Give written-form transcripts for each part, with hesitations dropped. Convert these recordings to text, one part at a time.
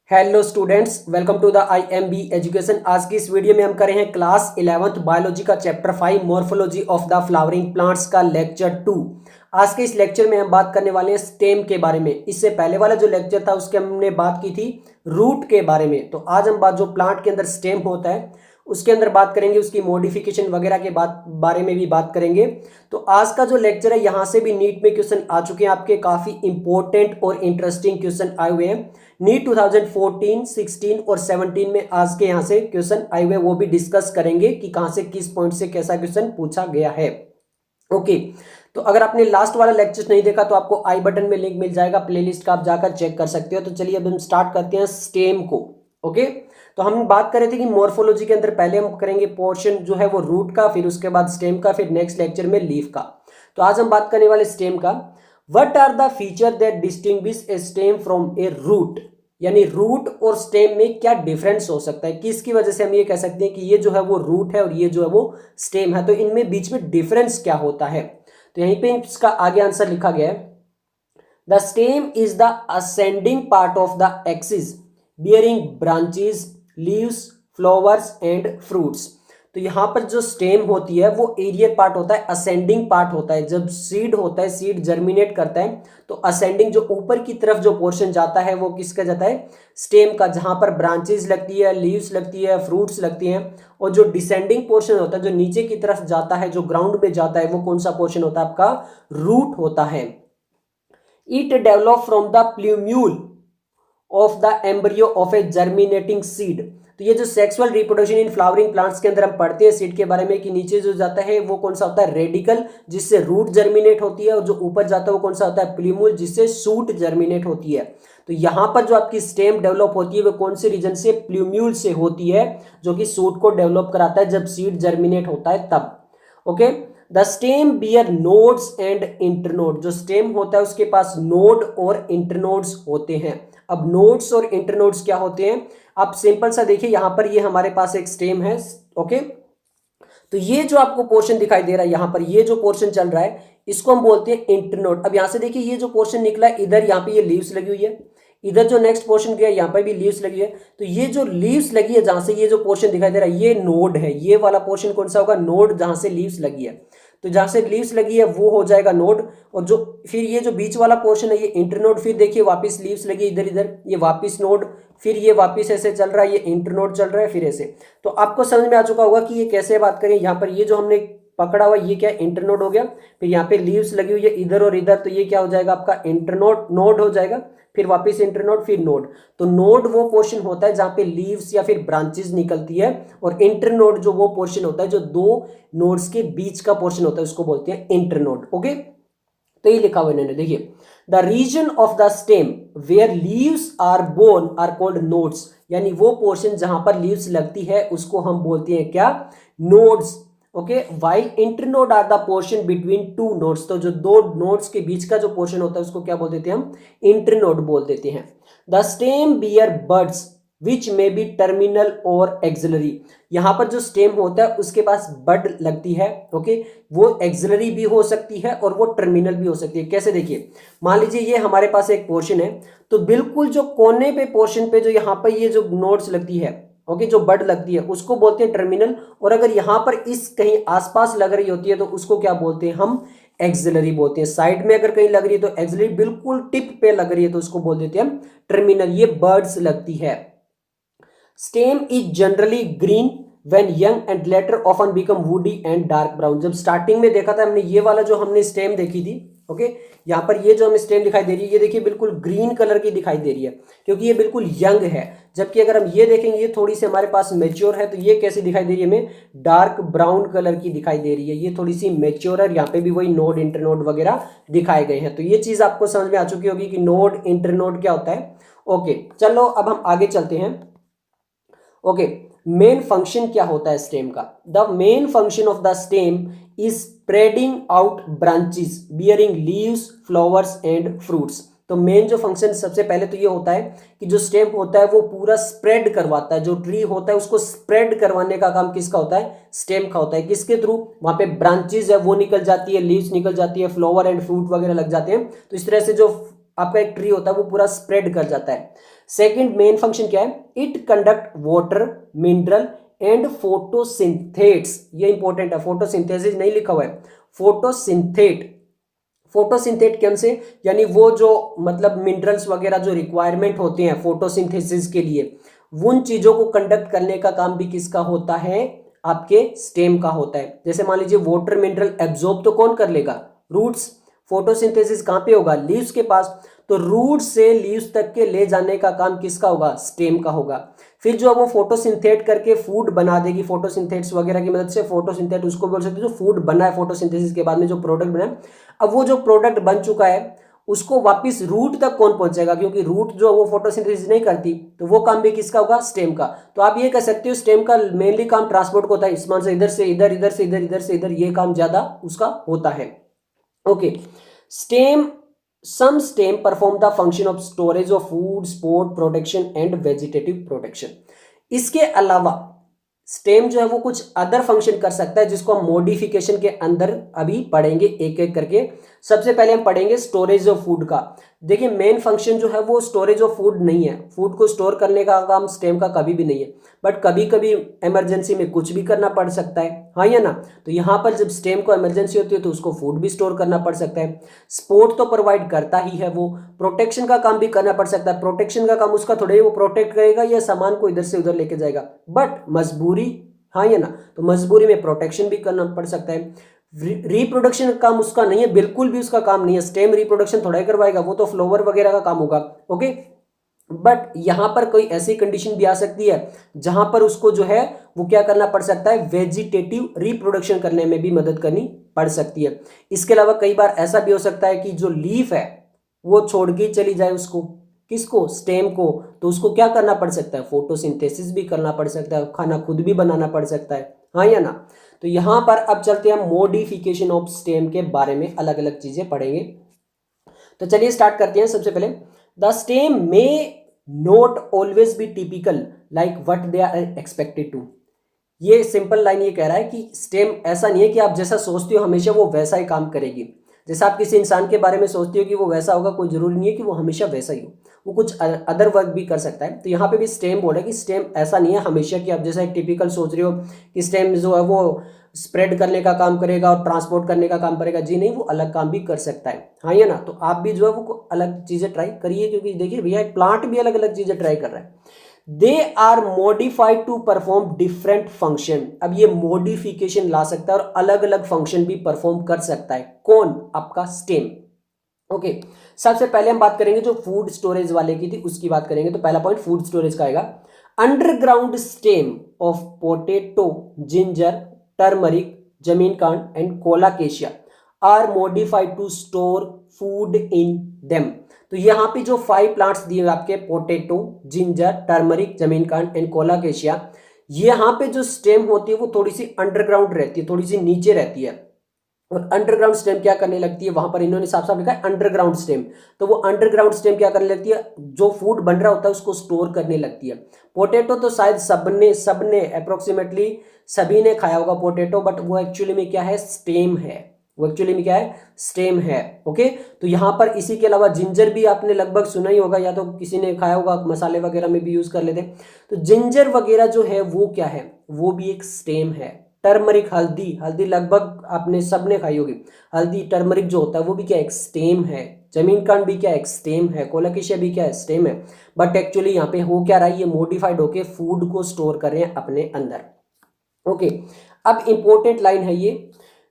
Hello students, welcome to the IMB education. आज की इस वीडियो में हम कर रहे हैं क्लास 11th बायोलॉजी का chapter 5 morphology of the flowering plants का लेक्चर 2। आज के इस लेक्चर में हम बात करने वाले हैं स्टेम के बारे में। इससे पहले वाला जो लेक्चर था उसके हमने बात की थी रूट के बारे में। तो आज हम बात जो प्लांट के अंदर स्टेम होता है उसके अंदर बात करेंगे, उसकी मॉडिफिकेशन वगैरह के बारे में भी बात करेंगे। तो आज का जो लेक्चर है यहाँ से भी नीट में क्वेश्चन आ चुके हैं आपके, काफी इंपॉर्टेंट और इंटरेस्टिंग क्वेश्चन आए हुए हैं। नीट 2014, 16 और 17 में आज के यहाँ से क्वेश्चन आए हुए, वो भी डिस्कस करेंगे कि कहाँ से किस पॉइंट से कैसा क्वेश्चन पूछा गया है। ओके, तो अगर आपने लास्ट वाला लेक्चर नहीं देखा तो आपको आई बटन में लिंक मिल जाएगा, प्लेलिस्ट का आप जाकर चेक कर सकते हो। तो चलिए अब हम स्टार्ट करते हैं स्टेम को। ओके, तो हम बात कर रहे थे कि मॉर्फोलॉजी के अंदर पहले हम करेंगे पोर्शन जो है वो रूट का, फिर उसके बाद स्टेम का, फिर नेक्स्ट लेक्चर में लीफ का। तो आज हम बात करने वाले स्टेम का। What are the feature that distinguish a stem from a root, यानी रूट और स्टेम में क्या डिफरेंस हो सकता है, किसकी वजह से हम ये कह सकते हैं कि ये जो है वो रूट है और ये जो है वो स्टेम है। तो इनमें बीच में डिफरेंस क्या होता है, तो यहीं पे इसका आगे आंसर लिखा गया है। The stem is the ascending part of the axis bearing branches, leaves, flowers and fruits. तो यहाँ पर जो स्टेम होती है वो एरियर पार्ट होता है, असेंडिंग पार्ट होता है। जब सीड होता है, सीड जर्मिनेट करता है तो असेंडिंग जो ऊपर की तरफ जो पोर्शन जाता है वो किसका जाता है, स्टेम का, जहां पर ब्रांचेस लगती है, लीव्स लगती है, फ्रूट्स लगती हैं। और जो डिसेंडिंग पोर्शन होता है, जो नीचे की तरफ जाता है, जो ग्राउंड में जाता है, वो कौन सा पोर्शन होता है, आपका रूट होता है। It develop from the plumule of the embryo of A germinating seed. तो ये जो sexual reproduction in flowering plants के अंदर हम पढ़ते हैं सीड के बारे में कि नीचे जो जाता है वो कौन सा होता है, रेडिकल, जिससे रूट जर्मिनेट होती है, और जो ऊपर जाता है वो कौन सा होता है, प्ल्यूम्यूल, जिससे शूट जर्मिनेट होती है। तो यहाँ पर जो आपकी स्टेम डेवलप होती है वो कौन से रीजन से, प्ल्यूम्यूल से होती है, जो कि शूट को डेवलप कराता है जब सीड जर्मिनेट होता है तब। Okay, the stem bear nodes and internode. जो स्टेम होता है उसके पास नोड और इंटरनोड्स होते हैं। अब नोड्स और इंटरनोड्स क्या होते हैं, आप सिंपल सा देखिए, यहां पर ये हमारे पास एक स्टेम है। ओके, तो ये जो आपको पोर्शन दिखाई दे रहा है, यहां पर ये जो पोर्शन चल रहा है इसको हम बोलते हैं इंटरनोड। अब यहां से देखिए ये जो पोर्शन निकला है, इधर यहाँ पे ये लीव्स लगी हुई है, इधर जो नेक्स्ट पोर्शन गया यहाँ पर भी लीव्स लगी है। तो ये जो लीव्स लगी है, जहां से ये जो पोर्शन दिखाई दे रहा है, ये नोड है। ये वाला पोर्शन कौन सा होगा, नोड, जहां से लीव्स लगी है। तो जहां से लीव्स लगी है वो हो जाएगा नोड, और जो फिर ये जो बीच वाला पोर्शन है ये इंटरनोड। फिर देखिए वापस लीव्स लगी इधर इधर, ये वापस नोड, फिर ये वापस ऐसे चल रहा है, ये इंटरनोड चल रहा है, फिर ऐसे। तो आपको समझ में आ चुका होगा कि ये कैसे बात करें। यहाँ पर ये जो हमने पकड़ा हुआ ये क्या, इंटरनोड हो गया। फिर यहाँ पे लीव्स लगी हुई है इधर और इधर, तो ये क्या हो जाएगा, आपका इंटरनोड, नोड हो जाएगा। फिर वापस इंटरनोड, फिर नोड। तो नोड वो पोर्शन होता है जहां पे लीव्स या फिर ब्रांचेस निकलती है, और इंटरनोड जो वो पोर्शन होता है जो दो नोड्स के बीच का पोर्शन होता है, उसको बोलते हैं इंटरनोड। ओके, तो ये लिखा हुआ इन्होंने, देखिए, the region of the stem where leaves are born are called nodes. यानी वो पोर्शन जहां पर लीव्स लगती है उसको हम बोलते हैं क्या, nodes. Okay, while internode are the portion between two nodes. तो जो दो नोड्स के बीच का जो पोर्शन होता है उसको क्या बोल देते हैं हम, इंटरनोड बोल देते हैं। द स्टेम बियर बड्स विच में बी टर्मिनल और एक्सिलरी। यहां पर जो स्टेम होता है उसके पास बड लगती है। ओके, वो एक्सिलरी भी हो सकती है और वो टर्मिनल भी हो सकती है। कैसे, देखिए, मान लीजिए ये हमारे पास एक पोर्शन है, तो बिल्कुल जो कोने पे पोर्शन पे जो यहाँ पर ये जो नोड्स लगती है, ओके, जो बड लगती है उसको बोलते हैं टर्मिनल। और अगर यहां पर इस कहीं आसपास लग रही होती है तो उसको क्या बोलते हैं हम, एक्सिलरी बोलते हैं। साइड में अगर कहीं लग रही है तो एक्सिलरी, बिल्कुल टिप पे लग रही है तो उसको बोल देते हैं हम टर्मिनल। ये बर्ड्स लगती है। Stem is generally green when young and later often become woody and dark brown. जब स्टार्टिंग में देखा था हमने, ये वाला जो हमने स्टेम देखी थी, ओके, यहाँ पर ये जो हमें स्टेम दिखाई दे रही है, ये देखिए बिल्कुल ग्रीन कलर की दिखाई दे रही है क्योंकि ये बिल्कुल यंग है। जबकि अगर हम ये देखेंगे, ये थोड़ी सी हमारे पास मेच्योर है, तो ये कैसी दिखाई दे रही है हमें, डार्क ब्राउन कलर की दिखाई दे रही है। ये थोड़ी सी मेच्योर है, यहाँ पे भी वही नोड इंटरनोड वगैरह दिखाए गए हैं। तो ये चीज आपको समझ में आ चुकी होगी कि नोड इंटरनोड क्या होता है। ओके, चलो अब हम आगे चलते हैं। ओके, मेन फंक्शन क्या होता है स्टेम का। The main function of the stem is spreading out branches bearing leaves, flowers and fruits. तो मेन जो फंक्शन सबसे पहले तो ये होता है कि जो स्टेम होता है वो पूरा स्प्रेड करवाता है। जो ट्री होता है उसको स्प्रेड करवाने का काम किसका होता है, स्टेम का होता है। किसके थ्रू, वहां पे ब्रांचेस है वो निकल जाती है, लीव्स निकल जाती है, फ्लावर एंड फ्रूट वगैरह लग जाते हैं। तो इस तरह से जो आपका एक ट्री होता है वो पूरा स्प्रेड कर जाता है। सेकंड मेन फंक्शन क्या है, it conduct water, mineral and photosynthates, ये इंपॉर्टेंट है, फोटोसिंथेसिस नहीं लिखा हुआ है, फोटोसिंथेट, फोटोसिंथेट कौन से, यानी वो जो मतलब मिनरल्स वगैरह जो रिक्वायरमेंट होते हैं फोटोसिंथेसिस के लिए, उन चीजों को कंडक्ट करने का काम भी किसका होता है, आपके स्टेम का होता है। जैसे मान लीजिए वाटर मिनरल एब्जॉर्ब तो कौन कर लेगा, रूट्स। फोटोसिंथेसिस कहां पे होगा, लीव्स के पास, तो रूट से लीव्स तक के ले जाने का काम किसका होगा, स्टेम का होगा। फिर जो वो फोटोसिंथेट करके फूड बना देगी, फोटोसिंथेट्स वगैरह की मदद से, फोटोसिंथेट उसको बोल सकते हैं जो फूड बना है फोटोसिंथेसिस के बाद में जो प्रोडक्ट बना है। अब वो जो प्रोडक्ट बन चुका है उसको वापस रूट तक कौन पहुंचेगा, क्योंकि रूट जो वो फोटोसिंथेसिस नहीं करती, तो वो काम भी किसका होगा, स्टेम का। तो आप ये कह सकते हो स्टेम का मेनली काम ट्रांसपोर्ट को होता है, इस्मान से इधर से इधर, इधर से इधर, इधर से इधर, ये काम ज्यादा उसका होता है। Okay, stem, some stem perform the function of storage of food, sport protection and vegetative protection। इसके अलावा स्टेम जो है वो कुछ अदर फंक्शन कर सकता है, जिसको हम मॉडिफिकेशन के अंदर अभी पढ़ेंगे एक एक करके। सबसे पहले हम पढ़ेंगे स्टोरेज ऑफ फूड का। देखिए मेन फंक्शन जो है वो स्टोरेज ऑफ फूड नहीं है, फूड को स्टोर करने का काम स्टेम का कभी भी नहीं है, बट कभी कभी इमरजेंसी में कुछ भी करना पड़ सकता है, हाँ या ना। तो यहाँ पर जब स्टेम को इमरजेंसी होती है तो उसको फूड भी स्टोर करना पड़ सकता है। सपोर्ट तो प्रोवाइड करता ही है वो, प्रोटेक्शन का काम भी करना पड़ सकता है। प्रोटेक्शन का काम उसका थोड़ा ही वो प्रोटेक्ट करेगा या सामान को इधर से उधर लेके जाएगा, बट मजबूरी, हाँ या ना, तो मजबूरी में प्रोटेक्शन भी करना पड़ सकता है। रिप्रोडक्शन का काम उसका नहीं है, बिल्कुल भी उसका काम नहीं है, स्टेम रिप्रोडक्शन थोड़ा ही करवाएगा, वो तो फ्लावर वगैरह का काम होगा। ओके, बट यहां पर कोई ऐसी कंडीशन भी आ सकती है जहां पर उसको जो है वो क्या करना पड़ सकता है, वेजिटेटिव रिप्रोडक्शन करने में भी मदद करनी पड़ सकती है। इसके अलावा कई बार ऐसा भी हो सकता है कि जो लीफ है वो छोड़ के चली जाए उसको, किसको, स्टेम को, तो उसको क्या करना पड़ सकता है, फोटोसिंथेसिस भी करना पड़ सकता है, खाना खुद भी बनाना पड़ सकता है, हाँ या ना। तो यहां पर अब चलते हैं मॉडिफिकेशन ऑफ स्टेम के बारे में, अलग अलग चीजें पढ़ेंगे। तो चलिए स्टार्ट करते हैं। सबसे पहले the stem may not always be typical like what they are expected to. ये सिंपल लाइन ये कह रहा है कि स्टेम ऐसा नहीं है कि आप जैसा सोचते हो हमेशा वो वैसा ही काम करेगी। जैसा आप किसी इंसान के बारे में सोचते हो कि वो वैसा होगा, कोई जरूरी नहीं है कि वो हमेशा वैसा ही हो, वो कुछ अदर वर्क भी कर सकता है। तो यहाँ पे भी स्टेम बोल रहा है कि स्टेम ऐसा नहीं है हमेशा कि आप जैसा एक टिपिकल सोच रहे हो कि स्टेम जो है वो स्प्रेड करने का काम करेगा और ट्रांसपोर्ट करने का काम करेगा, जी नहीं, वो अलग काम भी कर सकता है, हाँ या ना। तो आप भी जो है वो अलग चीजें ट्राई करिए, क्योंकि देखिए भैया एक प्लांट भी अलग अलग चीजें ट्राई कर रहा है। They are modified to perform different function. अब ये मॉडिफिकेशन ला सकता है और अलग अलग फंक्शन भी परफॉर्म कर सकता है, कौन, आपका स्टेम। ओके, सबसे पहले हम बात करेंगे जो फूड स्टोरेज वाले की थी उसकी बात करेंगे। तो पहला पॉइंट फूड स्टोरेज का आएगा, underground stem of potato, ginger, turmeric, जमीन कांड and colocasia are modified to store food in them. तो यहाँ पे जो 5 प्लांट्स दिए आपके, पोटैटो, जिंजर, टर्मरिक, जमीन कांड एंड कोलाकेशिया, यहाँ पे जो स्टेम होती है वो थोड़ी सी अंडरग्राउंड रहती है, थोड़ी सी नीचे रहती है। और अंडरग्राउंड स्टेम क्या करने लगती है, वहां पर इन्होंने साफ साफ लिखा है अंडरग्राउंड स्टेम। तो वो अंडरग्राउंड स्टेम क्या करने लगती है, जो फूड बन रहा होता है उसको स्टोर करने लगती है। पोटैटो तो शायद सबने अप्रोक्सीमेटली सभी ने खाया होगा पोटैटो, बट वो एक्चुअली में क्या है, स्टेम है, वो एक्चुअली में क्या है, स्टेम है। ओके, तो यहां पर इसी के अलावा जिंजर भी आपने लगभग सुना ही होगा, या तो किसी ने खाया होगा, मसाले वगैरह में भी यूज कर लेते हैं। तो जिंजर वगैरह जो है वो क्या है, वो भी एक स्टेम है। टर्मरिक, हल्दी लगभग आपने सबने खाई होगी, हल्दी टर्मरिक जो होता है वो भी क्या एक स्टेम है। जमीन कांड भी क्या एक स्टेम है, कोलाकेशिया भी क्या है, स्टेम है। बट एक्चुअली यहाँ पे हो क्या रहा है, ये मॉडिफाइड होके फूड को स्टोर कर रहे हैं अपने अंदर। ओके, अब इंपॉर्टेंट लाइन है ये,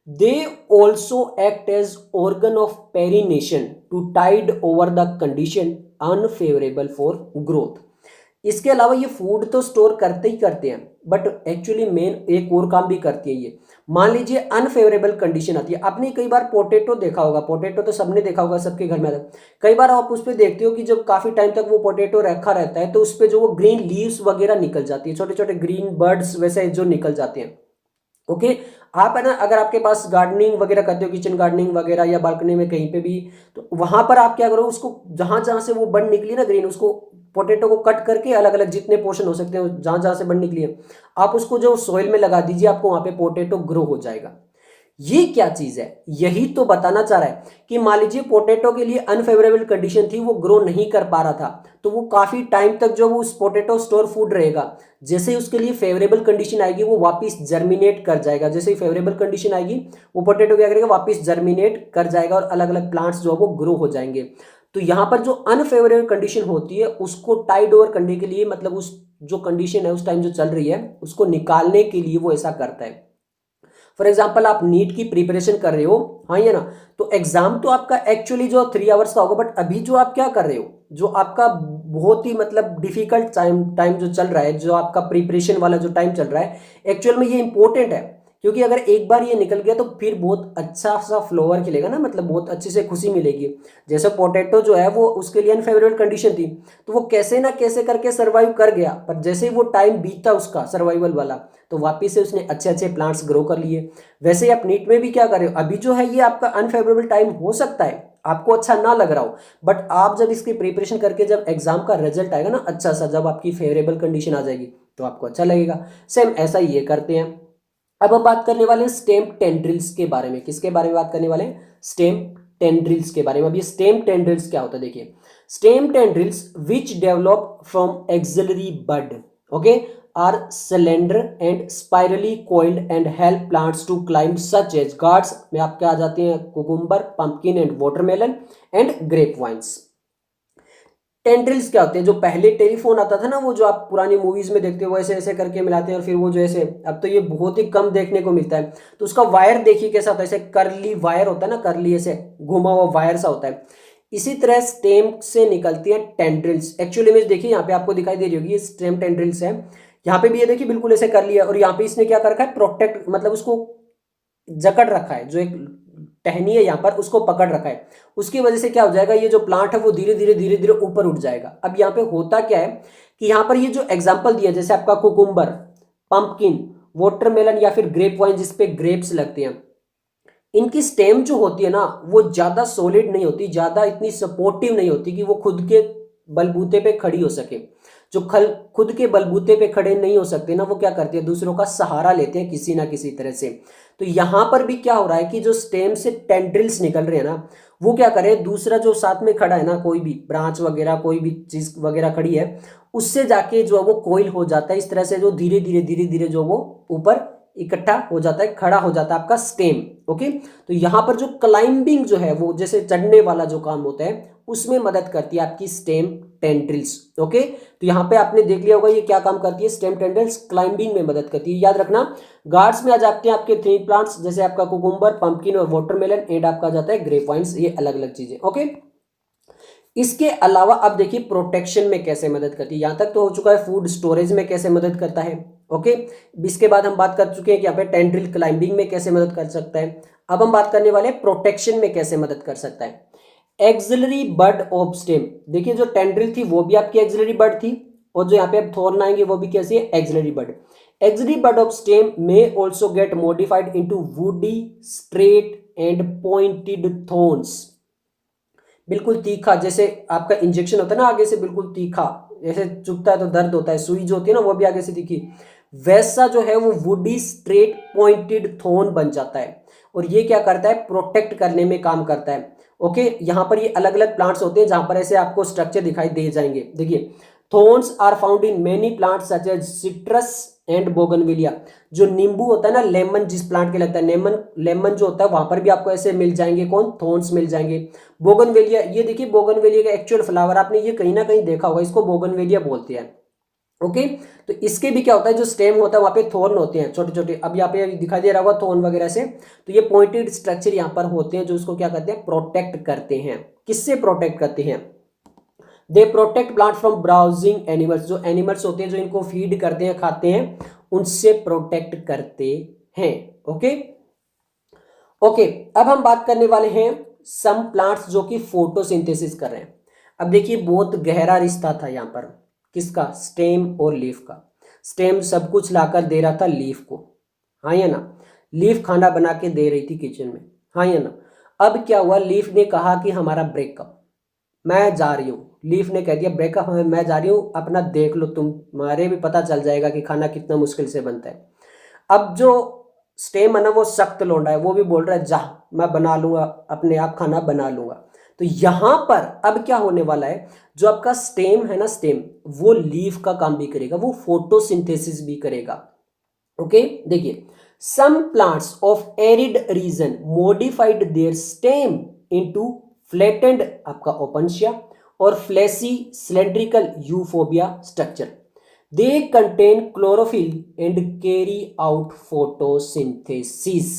they also act as organ of perennation to tide over the condition unfavourable for growth. इसके अलावा ये फूड तो स्टोर करते ही करते हैं, बट एक्चुअली मेन एक और काम भी करती है ये। मान लीजिए अनफेवरेबल कंडीशन आती है, आपने कई बार पोटैटो देखा होगा, पोटैटो तो सबने देखा होगा, सबके घर में आता है। कई बार आप उस पर देखते हो कि जब काफी टाइम तक वो पोटैटो रखा रहता है तो उस पर जो वो ग्रीन लीव्स वगैरह निकल जाती है, छोटे छोटे ग्रीन बर्ड्स वैसे जो निकल जाते हैं। ओके, आप है ना, अगर आपके पास गार्डनिंग वगैरह करते हो, किचन गार्डनिंग वगैरह या बालकनी में कहीं पे भी, तो वहां पर आप क्या करो, उसको जहां जहां से वो बर्ड निकली ना ग्रीन, उसको पोटैटो को कट करके अलग अलग जितने पोर्शन हो सकते हैं जहां जहां से बर्ड निकली है, आप उसको जो सोइल में लगा दीजिए, आपको वहां पे पोटैटो ग्रो हो जाएगा। ये क्या चीज है, यही तो बताना चाह रहा है कि मान लीजिए पोटैटो के लिए अनफेवरेबल कंडीशन थी, वो ग्रो नहीं कर पा रहा था, तो वो काफी टाइम तक जो वो उस पोटैटो स्टोर फूड रहेगा। जैसे ही उसके लिए फेवरेबल कंडीशन आएगी वो वापस जर्मिनेट कर जाएगा, जैसे ही फेवरेबल कंडीशन आएगी वो पोटैटो क्या करेगा, वापस जर्मिनेट कर जाएगा और अलग अलग प्लांट्स जो है वो ग्रो हो जाएंगे। तो यहाँ पर जो अनफेवरेबल कंडीशन होती है उसको टाइड ओवर करने के लिए, मतलब उस जो कंडीशन है उस टाइम जो चल रही है उसको निकालने के लिए वो ऐसा करता है। फॉर एग्जाम्पल आप नीट की प्रिपरेशन कर रहे हो, हाँ ये ना, तो एग्जाम तो आपका एक्चुअली जो 3 आवर्स का होगा, बट अभी जो आप क्या कर रहे हो, जो आपका बहुत ही मतलब डिफिकल्ट टाइम जो चल रहा है, जो आपका प्रिपरेशन वाला जो टाइम चल रहा है, एक्चुअल में ये इंपॉर्टेंट है। क्योंकि अगर एक बार ये निकल गया तो फिर बहुत अच्छा सा फ्लावर खिलेगा ना, मतलब बहुत अच्छे से खुशी मिलेगी। जैसे पोटैटो जो है वो उसके लिए अनफेवरेबल कंडीशन थी, तो वो कैसे ना कैसे करके सर्वाइव कर गया, पर जैसे ही वो टाइम बीता उसका सर्वाइवल वाला, तो वापिस से उसने अच्छे अच्छे प्लांट्स ग्रो कर लिए। वैसे ही आप नीट में भी क्या कर रहे हो, अभी जो है ये आपका अनफेवरेबल टाइम हो सकता है, आपको अच्छा ना लग रहा हो, बट आप जब इसकी प्रिपरेशन करके जब एग्जाम का रिजल्ट आएगा ना अच्छा सा, जब आपकी फेवरेबल कंडीशन आ जाएगी तो आपको अच्छा लगेगा। सेम ऐसा ही ये करते हैं। अब हम बात करने वाले हैं स्टेम टेंड्रिल्स के बारे में। किसके बारे में बात करने वाले हैं, स्टेम टेंड्रिल्स के बारे में। अब ये स्टेम टेंड्रिल्स क्या होता है देखिए, stem tendrils which develop from axillary bud, okay, are slender and spirally coiled and help plants to climb such as gourds में आपके आ जाते हैं cucumber, pumpkin and watermelon and grape vines. Tendrils क्या होते हैं, जो पहले टेलीफोन आता था ना, वो जो आप पुरानी मूवीज में देखते हो ऐसे ऐसे करके मिलाते हैं और फिर वो जो ऐसे, अब तो ये बहुत ही कम देखने को मिलता है। तो उसका वायर देखिए कैसा होता है, ऐसे करली वायर होता है ना, करली ऐसे घुमा हुआ वायर सा होता है। इसी तरह स्टेम से निकलती है टेंड्रिल्स। एक्चुअली में देखिए यहाँ पे आपको दिखाई दे रही होगी, ये स्टेम टेंड्रिल्स है। यहाँ पे भी ये देखिए बिल्कुल ऐसे कर लिया, और यहाँ पे इसने क्या कर रखा है, प्रोटेक्ट, मतलब उसको जकड़ रखा है, जो एक टहनी है यहाँ पर उसको पकड़ रखा है। उसकी वजह से क्या हो जाएगा, ये जो प्लांट है वो धीरे धीरे धीरे धीरे ऊपर उठ जाएगा। अब यहाँ पे होता क्या है कि यहाँ पर ये जो एग्जांपल दिया, जैसे आपका कुकुम्बर, पंपकिन, वाटरमेलन या फिर ग्रेप वाइन जिसपे ग्रेप्स लगते हैं, इनकी स्टेम जो होती है ना वो ज्यादा सॉलिड नहीं होती, ज्यादा इतनी सपोर्टिव नहीं होती कि वो खुद के बलबूते पे खड़ी हो सके। जो खुद के बलबूते पे खड़े नहीं हो सकते ना, वो क्या करते हैं, दूसरों का सहारा लेते हैं किसी ना किसी तरह से। तो यहां पर भी क्या हो रहा है कि जो स्टेम से टेंड्रिल्स निकल रहे हैं ना, वो क्या करें, दूसरा जो साथ में खड़ा है ना, कोई भी ब्रांच वगैरह कोई भी चीज वगैरह खड़ी है, उससे जाके जो है वो कोइल हो जाता है, इस तरह से जो धीरे धीरे धीरे धीरे जो वो ऊपर इकट्ठा हो जाता है, खड़ा हो जाता है आपका स्टेम। ओके, तो यहां पर जो क्लाइंबिंग जो है वो जैसे चढ़ने वाला जो काम होता है उसमें मदद करती है आपकी स्टेम टेंड्रिल्स। ओके, तो यहां पे आपने देख लिया होगा ये क्या काम करती है, स्टेम टेंड्रिल्स क्लाइंबिंग में मदद करती है। याद रखना, गार्ड्स में आ जाते हैं आपके 3 प्लांट्स, जैसे आपका कुकुम्बर, पंपकिन और वाटरमेलन, एंड आपका जाता है ग्रेप वाइन्स, ये अलग अलग चीजें। ओके, इसके अलावा अब देखिए प्रोटेक्शन में कैसे मदद करती है। यहां तक तो हो चुका है फूड स्टोरेज में कैसे मदद करता है। ओके, इसके बाद हम बात कर चुके हैं कि यहाँ पे टेंड्रिल क्लाइंबिंग में कैसे मदद कर सकता है। अब हम बात करने वाले हैं प्रोटेक्शन में कैसे मदद कर सकता है। एक्सिलरी बड ऑफ स्टेम, देखिए जो टेंड्रिल थी वो भी आपकी एक्सिलरी बड थी, और जो यहाँ पे अब थॉर्न आएंगे वो भी कैसी है, axillary bud. Axillary bud of stem में also get modified into woody straight and pointed thorns. बिल्कुल तीखा, जैसे आपका इंजेक्शन होता है ना आगे से बिल्कुल तीखा, जैसे चुभता है तो दर्द होता है, सुई जो होती है ना वो भी आगे से तीखी, वैसा जो है वो वुडी स्ट्रेट पॉइंटेड थॉर्न बन जाता है। और ये क्या करता है, प्रोटेक्ट करने में काम करता है। ओके, यहाँ पर ये अलग अलग प्लांट्स होते हैं जहां पर ऐसे आपको स्ट्रक्चर दिखाई दे जाएंगे। देखिए, thorns are found in many plants such as citrus and bougainvillea. जो नींबू होता है ना, लेमन जिस प्लांट के लगता है, लेमन लेमन जो होता है वहां पर भी आपको ऐसे मिल जाएंगे, कौन, थॉर्न्स मिल जाएंगे। बोगनवेलिया, ये देखिए बोगनवेलिया का एक्चुअल फ्लावर आपने ये कहीं ना कहीं देखा होगा, इसको बोगनवेलिया बोलते हैं। ओके, तो इसके भी क्या होता है, जो स्टेम होता है वहां पे थॉर्न होते हैं छोटे छोटे, अब यहाँ पे दिखाई दे रहा होगा थॉर्न वगैरह से, तो ये पॉइंटेड स्ट्रक्चर यहाँ पर होते हैं जो उसको क्या करते हैं, प्रोटेक्ट करते हैं। किससे प्रोटेक्ट करते हैं, they protect plant from browsing animals, जो एनिमल्स होते हैं जो इनको फीड करते हैं खाते हैं, उनसे प्रोटेक्ट करते हैं। ओके ओके, अब हम बात करने वाले हैं सम प्लांट्स जो कि फोटोसिंथेसिस कर रहे हैं। अब देखिए बहुत गहरा रिश्ता था यहाँ पर, किसका, स्टेम और लीफ का। स्टेम सब कुछ लाकर दे रहा था लीफ को, हाँ या ना, लीफ खाना बना के दे रही थी किचन में, हाँ या ना। अब क्या हुआ, लीफ ने कहा कि हमारा ब्रेकअप, मैं जा रही हूँ, लीफ ने कह दिया ब्रेकअप, मैं जा रही हूँ, अपना देख लो, तुम्हारे भी पता चल जाएगा कि खाना कितना मुश्किल से बनता है। अब जो स्टेम है ना वो सख्त लौंडा है, वो भी बोल रहा है जा मैं बना लूंगा, अपने आप खाना बना लूंगा। तो यहां पर अब क्या होने वाला है, जो आपका स्टेम है ना, स्टेम वो लीफ का काम भी करेगा, वो फोटोसिंथेसिस भी करेगा। ओके देखिए, some plants of arid region modified their stem into flattened आपका ओपनशिया और फ्लैसी सिलेंड्रिकल यूफोबिया structure. They contain chlorophyll and carry out photosynthesis.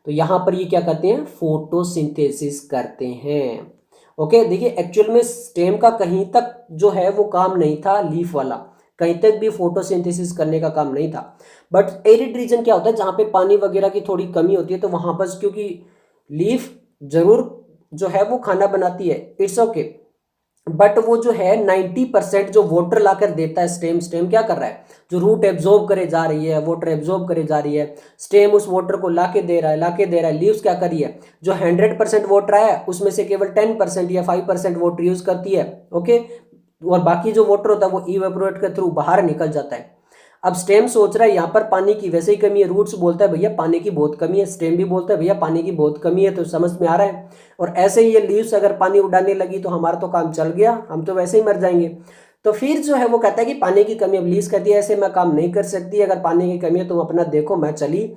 तो यहां पर ये क्या करते हैं, फोटोसिंथेसिस करते हैं। ओके देखिए, एक्चुअल में स्टेम का कहीं तक जो है वो काम नहीं था, लीफ वाला कहीं तक भी फोटोसिंथेसिस करने का काम नहीं था। बट एरिड रीजन क्या होता है, जहां पे पानी वगैरह की थोड़ी कमी होती है, तो वहां पर क्योंकि लीफ जरूर जो है वो खाना बनाती है, इट्स ओके, बट वो जो है 90% जो वाटर लाकर देता है स्टेम, स्टेम क्या कर रहा है, जो रूट एब्जॉर्ब करे जा रही है, वाटर एब्जॉर्ब करे जा रही है, स्टेम उस वाटर को लाके दे रहा है, लाके दे रहा है। लीव्स क्या कर रही है, जो 100% वाटर आया उसमें से केवल 10% या 5% वाटर यूज करती है। ओके, और बाकी जो वाटर होता है वो इवेपोरेट के थ्रू बाहर निकल जाता है। अब स्टेम सोच रहा है यहाँ पर पानी की वैसे ही कमी है, रूट्स बोलता है भैया पानी की बहुत कमी है, स्टेम भी बोलता है भैया पानी की बहुत कमी है, तो समझ में आ रहा है। और ऐसे ही ये लीव्स अगर पानी उड़ाने लगी तो हमारा तो काम चल गया, हम तो वैसे ही मर जाएंगे। तो फिर जो है वो कहता है कि पानी की कमी, अब लीव्स कहती है ऐसे मैं काम नहीं कर सकती, अगर पानी की कमी है तुम अपना देखो, मैं चली।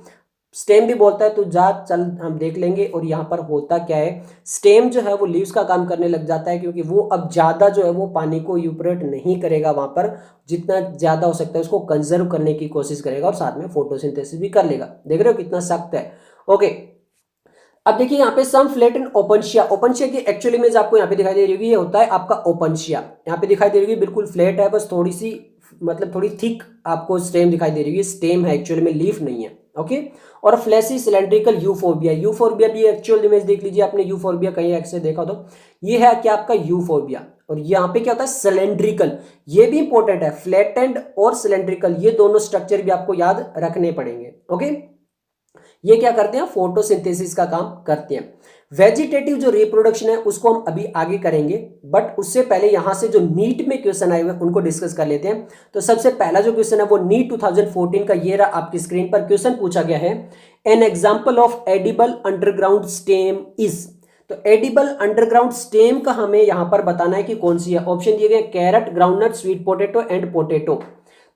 स्टेम भी बोलता है तू जा चल हम देख लेंगे। और यहाँ पर होता क्या है, स्टेम जो है वो लीव्स का काम करने लग जाता है, क्योंकि वो अब ज्यादा जो है वो पानी को यूपरेट नहीं करेगा, वहां पर जितना ज्यादा हो सकता है उसको कंजर्व करने की कोशिश करेगा और साथ में फोटोसिंथेसिस भी कर लेगा। देख रहे हो कितना सख्त है। ओके, अब देखिए यहाँ पे सम फ्लैट एंड ओपनशिया, ओपनशिया की एक्चुअली में आपको यहाँ पे दिखाई दे रही होगी, ये होता है आपका ओपनशिया। यहाँ पे दिखाई दे रही होगी बिल्कुल फ्लैट है, बस थोड़ी सी मतलब थोड़ी थिक आपको स्टेम दिखाई दे रही है, स्टेम है एक्चुअली में, लीफ नहीं है। ओके, और फ्लैसी सिलेंड्रिकल यूफोर्बिया, यूफोर्बिया भी एक्चुअल इमेज देख लीजिए आपने, यूफोर्बिया कहीं ऐसे देखा तो ये है क्या आपका यूफोर्बिया। और यहाँ पे क्या होता है सिलेंड्रिकल, ये भी इंपॉर्टेंट है, फ्लैटेंड और सिलेंड्रिकल ये दोनों स्ट्रक्चर भी आपको याद रखने पड़ेंगे। ओके, ये क्या करते हैं, फोटोसिंथेसिस का काम करते हैं। वेजिटेटिव जो रिप्रोडक्शन है उसको हम अभी आगे करेंगे, बट उससे पहले यहां से जो नीट में क्वेश्चन आए हुए उनको डिस्कस कर लेते हैं। तो सबसे पहला जो क्वेश्चन है वो नीट 2014 का ये रहा, आपकी स्क्रीन पर क्वेश्चन पूछा गया है, an example of edible underground stem is. तो एडिबल अंडरग्राउंड स्टेम का हमें यहां पर बताना है कि कौन सी है। ऑप्शन दिए गए carrot, groundnut, sweet potato and potato.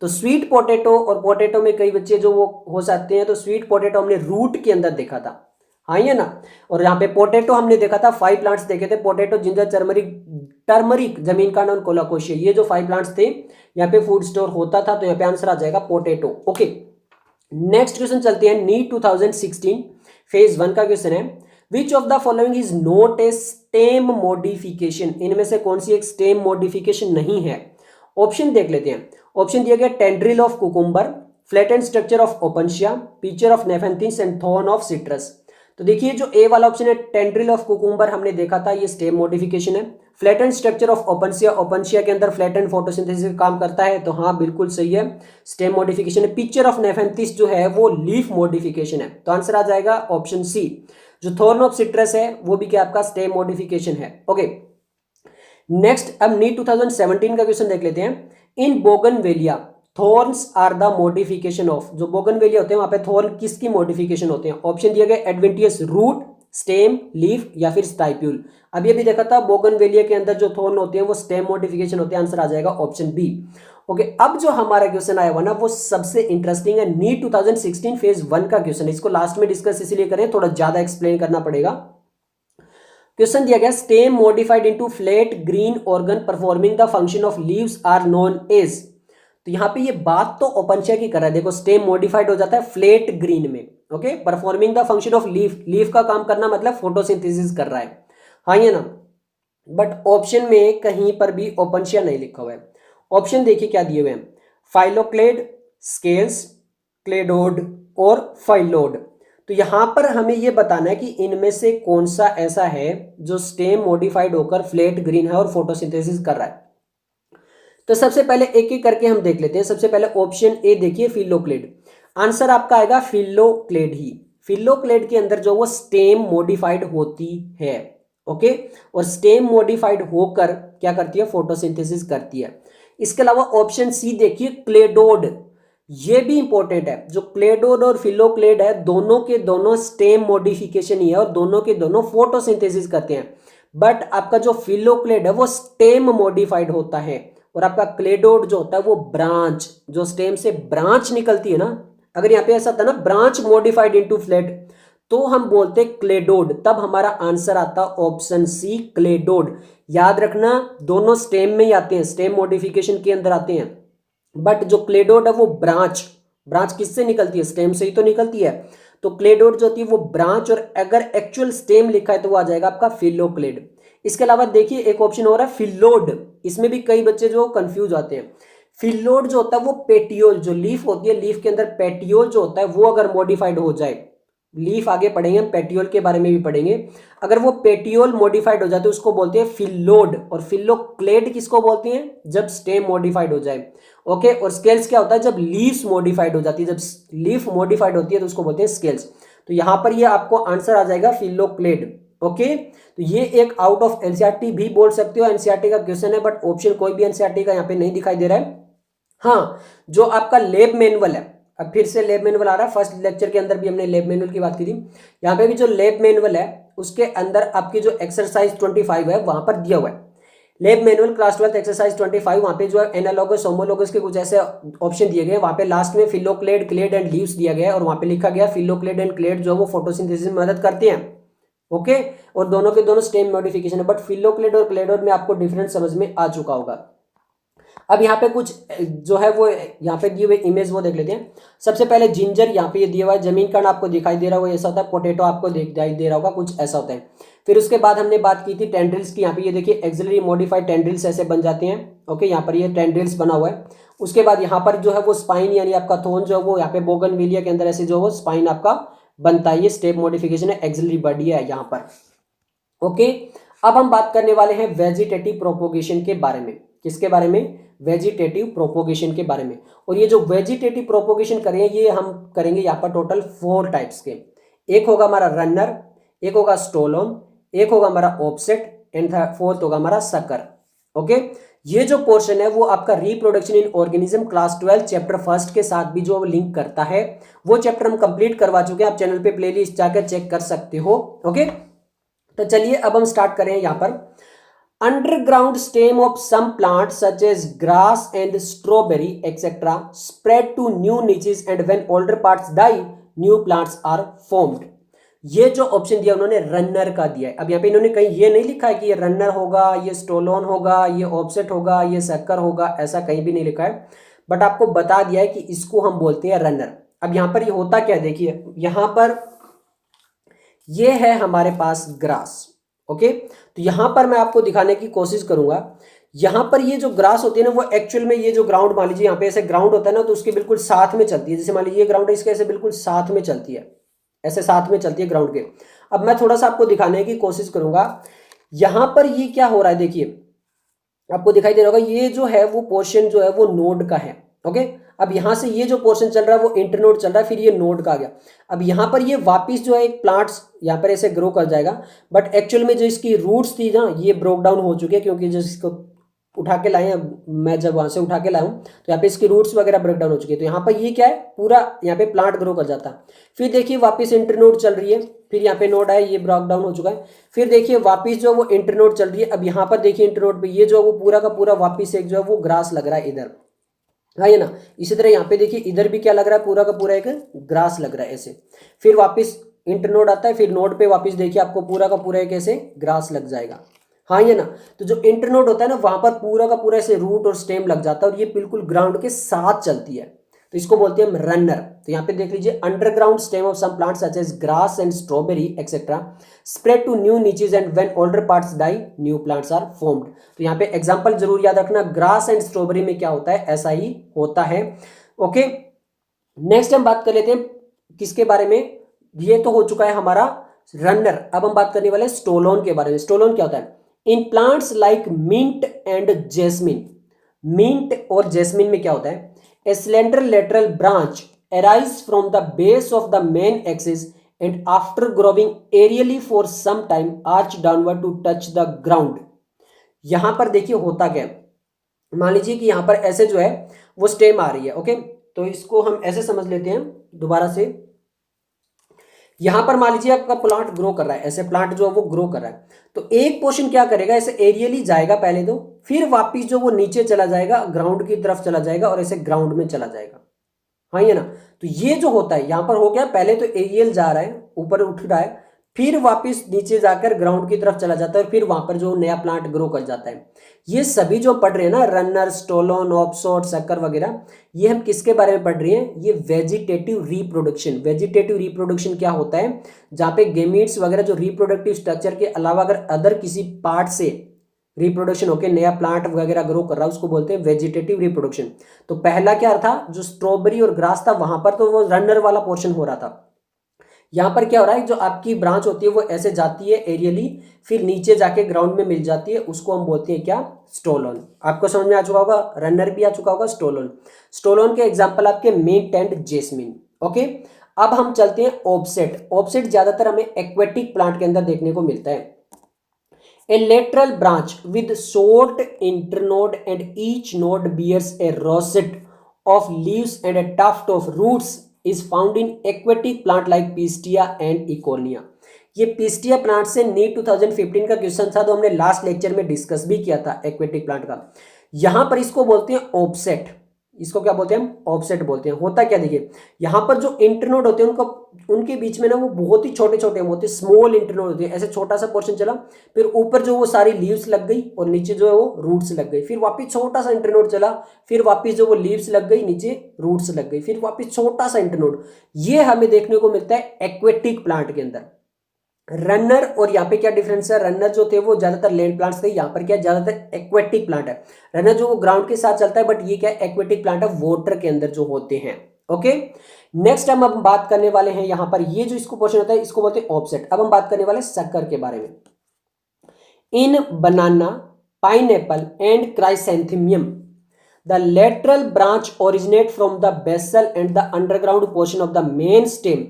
तो स्वीट पोटैटो और पोटैटो में कई बच्चे जो वो हो सकते हैं, तो स्वीट पोटैटो हमने रूट के अंदर देखा था, हाँ ये ना। और यहाँ पे पोटैटो हमने देखा था, 5 प्लांट्स देखे थे, पोटैटो, जिंजर, टर्मरिक, टर्मरिक, जमीन कांड और कोलाकोशिया, ये जो 5 प्लांट्स थे यहाँ पे फूड स्टोर होता था, तो यहाँ पे आंसर आ जाएगा पोटैटो। ओके, नेक्स्ट क्वेश्चन चलते हैं, नीट 2016 फेज 1 का क्वेश्चन है, which of the following is not a stem modification, इनमें से कौन सी एक स्टेम मॉडिफिकेशन नहीं है। ऑप्शन देख लेते हैं। ऑप्शन दिया गया tendril of cucumber, flattened structure of Opuntia, picture of नेफेंथिस and thorn of citrus. तो देखिए जो ए वाला ऑप्शन है टेंड्रिल ऑफ कुकुम्बर हमने देखा था, ये स्टेम मॉडिफिकेशन है। Flattened structure of Opuntia, Opuntia के अंदर फ्लैटेंड फोटोसिंथेसिस का काम करता है, तो हाँ बिल्कुल सही है, स्टेम मॉडिफिकेशन है। पिक्चर ऑफ नेफेंथिस जो है वो लीफ मॉडिफिकेशन है, तो आंसर आ जाएगा ऑप्शन सी। जो थॉर्न ऑफ सिट्रस है वो भी क्या आपका स्टेम मॉडिफिकेशन है। ओके, नेक्स्ट अब नीट 2017 का क्वेश्चन देख लेते हैं, in bougainvillea thorns are the modification of, जो बोगनवेलिया होते हैं वहां पे थॉर्न किसकी मॉडिफिकेशन होते हैं। ऑप्शन दिए गए एडवेंटियस रूट, स्टेम, लीफ या फिर स्टाइप्यूल। अभी अभी देखा था बोगनवेलिया के अंदर जो थॉर्न होते हैं वो स्टेम मॉडिफिकेशन होते हैं, आंसर आ जाएगा ऑप्शन बी। ओके, अब जो हमारा क्वेश्चन आया हुआ ना वो सबसे इंटरेस्टिंग है, नीट 2016 फेज 1 का क्वेश्चन, इसको लास्ट में डिस्कस इसलिए करें थोड़ा ज्यादा एक्सप्लेन करना पड़ेगा। क्वेश्चन दिया गया, stem modified into flat green organ performing the function of leaves are known as. तो यहाँ पे ये बात तो ओपनशिया की कर रहा है, देखो स्टेम मॉडिफाइड हो जाता है फ्लैट ग्रीन में। Okay, performing the function of leaf, leaf का काम करना मतलब फोटोसिंथेसिस कर रहा है, हाँ ये ना। बट ऑप्शन में कहीं पर भी ओपनशिया नहीं लिखा हुआ है। ऑप्शन देखिए क्या दिए हुए हैं, फाइलोक्लेड, स्केल्स, क्लेडोड और फाइलोड। तो यहां पर हमें यह बताना है कि इनमें से कौन सा ऐसा है जो स्टेम मॉडिफाइड होकर फ्लैट ग्रीन है और फोटोसिंथेसिस कर रहा है। तो सबसे पहले एक एक करके हम देख लेते हैं। सबसे पहले ऑप्शन ए देखिए फिलोक्लेड, आंसर आपका आएगा फिलोक्लेड ही। फिलोक्लेड के अंदर जो वो स्टेम मॉडिफाइड होती है, ओके, और स्टेम मॉडिफाइड होकर क्या करती है, फोटोसिंथेसिस करती है। इसके अलावा ऑप्शन सी देखिए क्लेडोड, ये भी इंपॉर्टेंट है, जो क्लेडोड और फिलोक्लेड है दोनों के दोनों स्टेम मॉडिफिकेशन ही है और दोनों के दोनों फोटोसिंथेसिस करते हैं। बट आपका जो फिलोक्लेड है वो स्टेम मॉडिफाइड होता है और आपका क्लेडोड जो होता है वो ब्रांच, जो स्टेम से ब्रांच निकलती है ना, अगर यहाँ पे ऐसा था ना ब्रांच मॉडिफाइड इनटू फ्लेड, तो हम बोलते क्लेडोड, तब हमारा आंसर आता ऑप्शन सी क्लेडोड। याद रखना दोनों स्टेम में ही आते हैं, स्टेम मॉडिफिकेशन के अंदर आते हैं, बट जो क्लेडोड है वो ब्रांच, ब्रांच किससे निकलती है, स्टेम से ही तो निकलती है। तो क्लेडोड जो होती है वो ब्रांच, और अगर एक्चुअल स्टेम लिखा है तो वो आ जाएगा आपका फिलोक्लेड। इसके अलावा देखिए एक ऑप्शन हो रहा है फिलोड, इसमें भी कई बच्चे जो कंफ्यूज आते हैं। फिलोड जो होता है वो पेटियोल, जो लीफ होती है लीफ के अंदर पेटियोल जो होता है वो अगर मॉडिफाइड हो जाए, लीफ आगे पढ़ेंगे हम, पेटियोल के बारे में भी पढ़ेंगे, अगर वो पेटियोल मॉडिफाइड हो जाते हैं उसको बोलते हैं फिलोड। और फिलोक्लेड किसको बोलते हैं, जब स्टेम मॉडिफाइड हो जाए। ओके, और स्केल्स क्या होता है, जब लीव्स मॉडिफाइड हो जाती है, जब लीफ मॉडिफाइड होती है तो उसको बोलते हैं स्केल्स। तो यहां पर ये आपको आंसर आ जाएगा फिलोक्लेड। ओके, तो ये एक आउट ऑफ एनसीईआरटी भी बोल सकते हो, एनसीईआरटी का क्वेश्चन है, बट ऑप्शन कोई भी एनसीईआरटी का यहाँ पे नहीं दिखाई दे रहा है। हाँ, जो आपका लैब मैनुअल है, अब फिर से लैब मैनुअल आ रहा है, फर्स्ट लेक्चर के अंदर भी हमने लैब मैनुअल की बात की थी, यहाँ पे भी जो लैब मैनुअल है उसके अंदर आपकी जो एक्सरसाइज 25 है वहां पर दिया हुआ है, लैब मैनुअल क्लास 12 एक्सरसाइज 25, वहां पे जो है एनालॉगस होमोलॉगस के कुछ ऐसे ऑप्शन दिए गए, वहां पे लास्ट में फिलोक्लेड, क्लेड एंड लीव्स दिया गया है और वहां पे लिखा गया फिलोक्लेड एंड क्लेड जो है वो फोटोसिंथेसिस में मदद करते हैं। ओके, और दोनों के दोनों स्टेम मॉडिफिकेशन है, बट फिलोक्लेड और क्लेडोड में आपको डिफरेंस समझ में आ चुका होगा। अब यहाँ पे कुछ जो है वो यहाँ पे दिए हुए इमेज वो देख लेते हैं। सबसे पहले जिंजर यहाँ पे ये दिया हुआ है, जमीन कण आपको दिखाई दे रहा होगा ऐसा होता है, पोटैटो आपको दिखाई दे रहा होगा कुछ ऐसा होता है। फिर उसके बाद हमने बात की थी टेंड्रिल्स की, यहाँ पे ये देखिए एक्सिलरी मॉडिफाइड टेंड्रिल्स ऐसे बन जाते हैं। ओके, यहाँ पर ये टेंड्रिल्स बना हुआ है। उसके बाद यहाँ पर जो है वो स्पाइन यानी आपका थोन जो है वो यहाँ पे बोगनविलिया के अंदर ऐसे जो वो स्पाइन आपका बनता है, ये स्टेप मॉडिफिकेशन है, एक्सिलरी बॉडी है यहाँ पर। ओके, अब हम बात करने वाले हैं वेजिटेटिव प्रोपोगेशन के बारे में। किसके बारे में, वेजिटेटिव प्रोपोगेशन के बारे में। और ये जो वेजिटेटिव प्रोपोगेशन करें ये हम करेंगे यहाँ पर टोटल 4 टाइप्स के। एक होगा हमारा रनर, एक होगा स्टोलोन, एक होगा हमारा ऑफसेट एंड फोर्थ होगा हमारा सकर। ओके, ये जो पोर्शन है वो आपका reproduction in organism class 12 chapter first के साथ भी जो लिंक करता है, वो चैप्टर हम कंप्लीट करवा चुके हैं, आप चैनल पे प्लेलिस्ट जाकर चेक कर सकते हो। ओके, तो चलिए अब हम स्टार्ट करें यहाँ पर। Underground stem of some plants such as grass and strawberry etc. spread to new niches and when older parts die, new plants are formed. ये जो ऑप्शन दिया उन्होंने रनर का दिया है। अब यहाँ पे इन्होंने कहीं ये नहीं लिखा है कि ये रनर होगा, ये स्टोलोन होगा, ये ऑफसेट होगा, ये सकर होगा, ऐसा कहीं भी नहीं लिखा है, बट आपको बता दिया है कि इसको हम बोलते हैं रनर। अब यहाँ पर ये होता क्या है, देखिए यहाँ पर ये है हमारे पास ग्रास। ओके, तो यहां पर मैं आपको दिखाने की कोशिश करूंगा, यहां पर ये जो ग्रास होती है ना वो एक्चुअल में ये जो ग्राउंड मान लीजिए यहाँ पे ऐसे ग्राउंड होता है ना तो उसके बिल्कुल साथ में चलती है, जैसे मान लीजिए ये ग्राउंड है इसके ऐसे बिल्कुल साथ में चलती है, ऐसे साथ में चलती है ग्राउंड के। अब मैं थोड़ा सा आपको दिखाने की कोशिश करूंगा, यहां पर ये क्या हो रहा है, देखिए आपको दिखाई दे रहा होगा ये जो है वो पोर्शन जो है वो नोड का है। ओके, अब यहां से ये जो पोर्शन चल रहा है वो इंटरनोड चल रहा है, फिर ये नोड का आ गया। अब यहां पर ये वापिस जो है एक प्लांट्स यहाँ पर ऐसे ग्रो कर जाएगा, बट एक्चुअल में जो इसकी रूट्स थी ना ये ब्रोक डाउन हो चुकी है, क्योंकि जो इसको उठा के लाए हैं, मैं जब वहां से उठा के लाया हूँ तो यहाँ पे इसकी रूट्स वगैरह ब्रेक डाउन हो चुकी है। तो यहाँ पर ये क्या है, पूरा यहाँ पे प्लांट ग्रो कर जाता है। फिर देखिए वापस इंटरनोड चल रही है, फिर यहाँ पे नोड है, ये ब्रेक डाउन हो चुका है। फिर देखिए वापस जो वो इंटरनोड चल रही है, अब यहाँ पर देखिए इंटरनोड पे ये जो वो पूरा का पूरा वापस एक जो है वो ग्रास लग रहा है इधर, हाँ ये ना। इसी तरह यहाँ पे देखिए इधर भी क्या लग रहा है, पूरा का पूरा एक ग्रास लग रहा है ऐसे। फिर वापस इंटरनोड आता है, फिर नोड पे वापस देखिए आपको पूरा का पूरा एक ऐसे ग्रास लग जाएगा, हाँ ये ना। तो जो इंटरनोड होता है ना वहां पर पूरा का पूरा ऐसे रूट और स्टेम लग जाता है और ये बिल्कुल ग्राउंड के साथ चलती है, तो इसको बोलते हैं हम रनर। तो यहाँ पे देख लीजिए underground stem of some plants such as grass and strawberry etcetera spread to new niches and when older parts die new plants are formed. तो यहाँ पे एग्जांपल जरूर याद रखना, ग्रास एंड स्ट्रॉबेरी में क्या होता है, ऐसा ही होता है। ओके, नेक्स्ट हम बात कर लेते हैं किसके बारे में, ये तो हो चुका है हमारा रनर। अब हम बात करने वाले स्टोलोन के बारे में। स्टोलोन क्या होता है, in plants like mint and jasmine, mint और जेस्मिन में क्या होता है, a slender lateral branch arise from the base of the main axis and after growing aerially for some time arch downward to touch the ground। यहां पर देखिए होता क्या है, मान लीजिए कि यहां पर ऐसे जो है वो स्टेम आ रही है। ओके, तो इसको हम ऐसे समझ लेते हैं दोबारा से। यहां पर मान लीजिए आपका प्लांट ग्रो कर रहा है, ऐसे प्लांट जो है वो ग्रो कर रहा है, तो एक पोर्शन क्या करेगा, ऐसे एरियली जाएगा पहले तो, फिर वापिस जो वो नीचे चला जाएगा, ग्राउंड की तरफ चला जाएगा और ऐसे ग्राउंड में चला जाएगा। हाँ ये ना, तो ये जो होता है यहां पर हो गया, पहले तो एरियल जा रहा है, ऊपर उठ रहा है, फिर वापस नीचे जाकर ग्राउंड की तरफ चला जाता है, फिर वहां पर जो नया प्लांट ग्रो कर जाता है। ये सभी जो पढ़ रहे हैं ना, रनर, स्टोलोन, ऑफशॉट, शक्कर वगैरह, ये हम किसके बारे में पढ़ रहे हैं, ये वेजिटेटिव रिप्रोडक्शन। वेजिटेटिव रिप्रोडक्शन क्या होता है, जहां पे गेमीट्स वगैरह जो रिप्रोडक्टिव स्ट्रक्चर के अलावा अगर अदर किसी पार्ट से रिप्रोडक्शन होकर नया प्लांट वगैरह ग्रो कर रहा है, उसको बोलते हैं वेजिटेटिव रिप्रोडक्शन। तो पहला क्या था, जो स्ट्रॉबेरी और ग्रास था वहां पर तो वो रनर वाला पोर्शन हो रहा था। यहां पर क्या हो रहा है, जो आपकी ब्रांच होती है वो ऐसे जाती है एरियली, फिर नीचे जाके ग्राउंड में मिल जाती है, उसको हम बोलते हैं क्या, स्टोलोन। आपको समझ में आ चुका होगा, रनर भी आ चुका होगा, स्टोलोन। स्टोलोन के एग्जांपल आपके मिंट एंड जेस्मिन। ओके, अब हम चलते हैं ऑफसेट। ऑफसेट ज्यादातर हमें एक्वेटिक प्लांट के अंदर देखने को मिलता है। A lateral branch with short internode and each node bears a rosette of leaves and a tuft of roots is found in aquatic plant like Pistia and Econia। ये pistia plant से NEET 2015 का question था, तो हमने last lecture में discuss भी किया था एक्वेटिक प्लांट का। यहां पर इसको बोलते हैं ऑफसेट। इसको क्या बोलते हैं हम, ऑफसेट बोलते हैं। होता क्या, देखिए यहां पर जो इंटरनोड होते हैं उनका, उनके बीच में ना वो बहुत ही छोटे छोटे होते हैं, स्मॉल इंटरनोड होते हैं। ऐसे छोटा सा पोर्शन चला, फिर ऊपर जो वो सारी लीव्स लग गई और नीचे जो है वो रूट्स लग गई, फिर वापस छोटा सा इंटरनोड चला, फिर वापस जो वो लीव्स लग गई, नीचे रूट्स लग गई, फिर वापस छोटा सा इंटरनोड। ये हमें देखने को मिलता है एक्वेटिक प्लांट के अंदर। रनर और यहाँ पे क्या डिफरेंस है, रनर जो थे वो ज्यादातर लैंड प्लांट्स थे, यहाँ पर क्या ज्यादातर एक्वेटिक प्लांट है। रनर जो वो ग्राउंड के साथ चलता है, बट ये क्या एक्वेटिक प्लांट है, वाटर के अंदर जो होते हैं। ओके, नेक्स्ट हम अब बात करने वाले हैं यहाँ पर, ये जो इसको क्वेश्चन होता है इसको बोलते हैं ऑफसेट। अब हम बात करने वाले शक्कर के बारे में। In banana, pineapple and chrysanthemum the lateral branch originate from the basal and the underground portion of the main stem,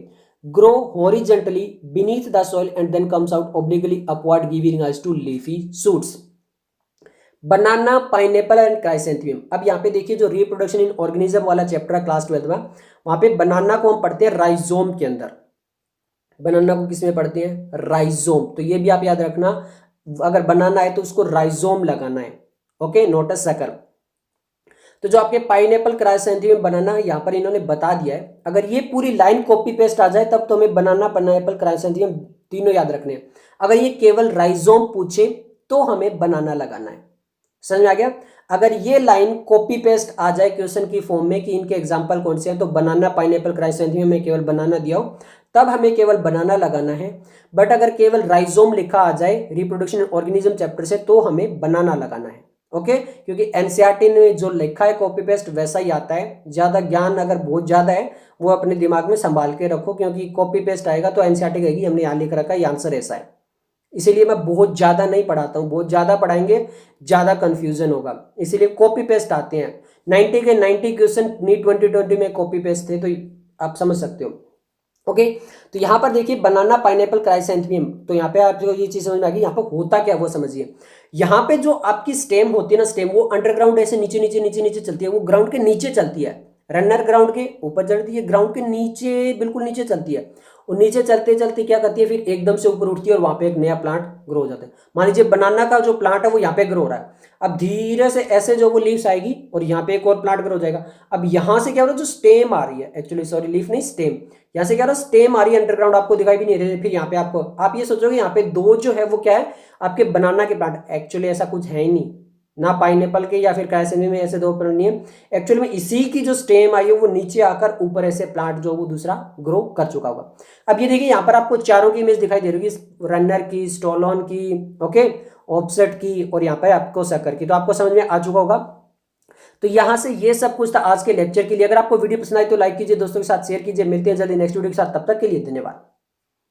grow horizontally beneath the soil and then comes out obliquely upward, giving rise to leafy shoots। Banana, pineapple and chrysanthemum. अब यहाँ पे देखिए जो reproduction in organism वाला chapter class 12 में, वहां पे बनाना को हम पढ़ते हैं राइजोम के अंदर। बनाना को किसमें पढ़ते हैं, राइजोम। तो ये भी आप याद रखना, अगर बनाना है तो उसको राइजोम लगाना है। ओके, नोट अ शक्कर। तो जो आपके पाइनएप्पल, क्राइसेंथेमियम, बनाना, यहाँ पर इन्होंने बता दिया है। अगर ये पूरी लाइन कॉपी पेस्ट आ जाए तब तो हमें बनाना, पाइनएप्पल, क्राइसेंथेमियम तीनों याद रखने हैं। अगर ये केवल राइजोम पूछे तो हमें बनाना लगाना है। समझ में आ गया। अगर ये लाइन कॉपी पेस्ट आ जाए क्वेश्चन की फॉर्म में कि इनके एग्जाम्पल कौन से हैं, तो बनाना, पाइनएप्पल, क्राइसेंथेमियम में केवल बनाना दिया हो तब हमें केवल बनाना लगाना है। बट अगर केवल राइजोम लिखा आ जाए रिप्रोडक्शन ऑर्गेनिज्म चैप्टर से तो हमें बनाना लगाना है। ओके, क्योंकि एनसीईआरटी ने जो लिखा है कॉपी पेस्ट वैसा ही आता है। ज्यादा ज्ञान अगर बहुत ज्यादा है वो अपने दिमाग में संभाल के रखो, क्योंकि कॉपी पेस्ट आएगा तो एनसीईआरटी कहेगी हमने यहाँ लिख रखा है, ये आंसर ऐसा है। इसीलिए मैं बहुत ज्यादा नहीं पढ़ाता हूँ, बहुत ज्यादा पढ़ाएंगे ज्यादा कंफ्यूजन होगा, इसीलिए कॉपी पेस्ट आते हैं। 90 के 90 क्वेश्चन नीट 2020 में कॉपी पेस्ट थे, तो आप समझ सकते हो। ओके, तो यहाँ पर देखिए बनाना, पाइनएप्पल, क्राइसेंथेमियम, तो यहाँ पे आपको ये चीज समझ में आ गई। यहाँ पर होता क्या वो समझिए। यहाँ पे जो आपकी स्टेम होती है ना, स्टेम वो अंडरग्राउंड ऐसे नीचे नीचे नीचे नीचे चलती है, वो ग्राउंड के नीचे चलती है। रनर ग्राउंड के ऊपर चलती है, ग्राउंड के नीचे, बिल्कुल नीचे चलती है। और नीचे चलते चलते क्या करती है, फिर एकदम से ऊपर उठती है और वहां पे एक नया प्लांट ग्रो हो जाता है। मान लीजिए बनाना का जो प्लांट है वो यहाँ पे ग्रो हो रहा है, अब धीरे से ऐसे जो वो लीव्स आएगी और यहाँ पे एक और प्लांट ग्रो हो जाएगा। अब यहाँ से क्या हो रहा है, जो स्टेम आ रही है, एक्चुअली सॉरी लीफ नहीं स्टेम, यहाँ से क्या हो रहा है, स्टेम आ रही है अंडरग्राउंड, आपको दिखाई भी नहीं रही। फिर यहाँ पे आपको, आप ये सोचोगे यहाँ पे दो जो है वो क्या है, आपके बनाना के प्लांट। एक्चुअली ऐसा कुछ है ही नहीं, ना पाइनएप्पल के या फिर क्राइसेंथेमियम में ऐसे दो प्लांट नहीं है। एक्चुअली में इसी की जो स्टेम आई है वो नीचे आकर ऊपर ऐसे प्लांट जो वो दूसरा ग्रो कर चुका होगा। अब ये देखिए यहाँ पर आपको चारों की इमेज दिखाई दे रही होगी, रनर की, स्टोलोन की, ओके, ऑफसेट की, और यहाँ पर आपको शक्कर की। तो आपको समझ में आ चुका होगा। तो यहाँ से ये सब कुछ था आज के लेक्चर के लिए। अगर आपको वीडियो पसंद आई तो लाइक कीजिए, दोस्तों के साथ शेयर कीजिए। मिलते हैं जल्दी नेक्स्ट वीडियो के साथ, तब तक के लिए धन्यवाद।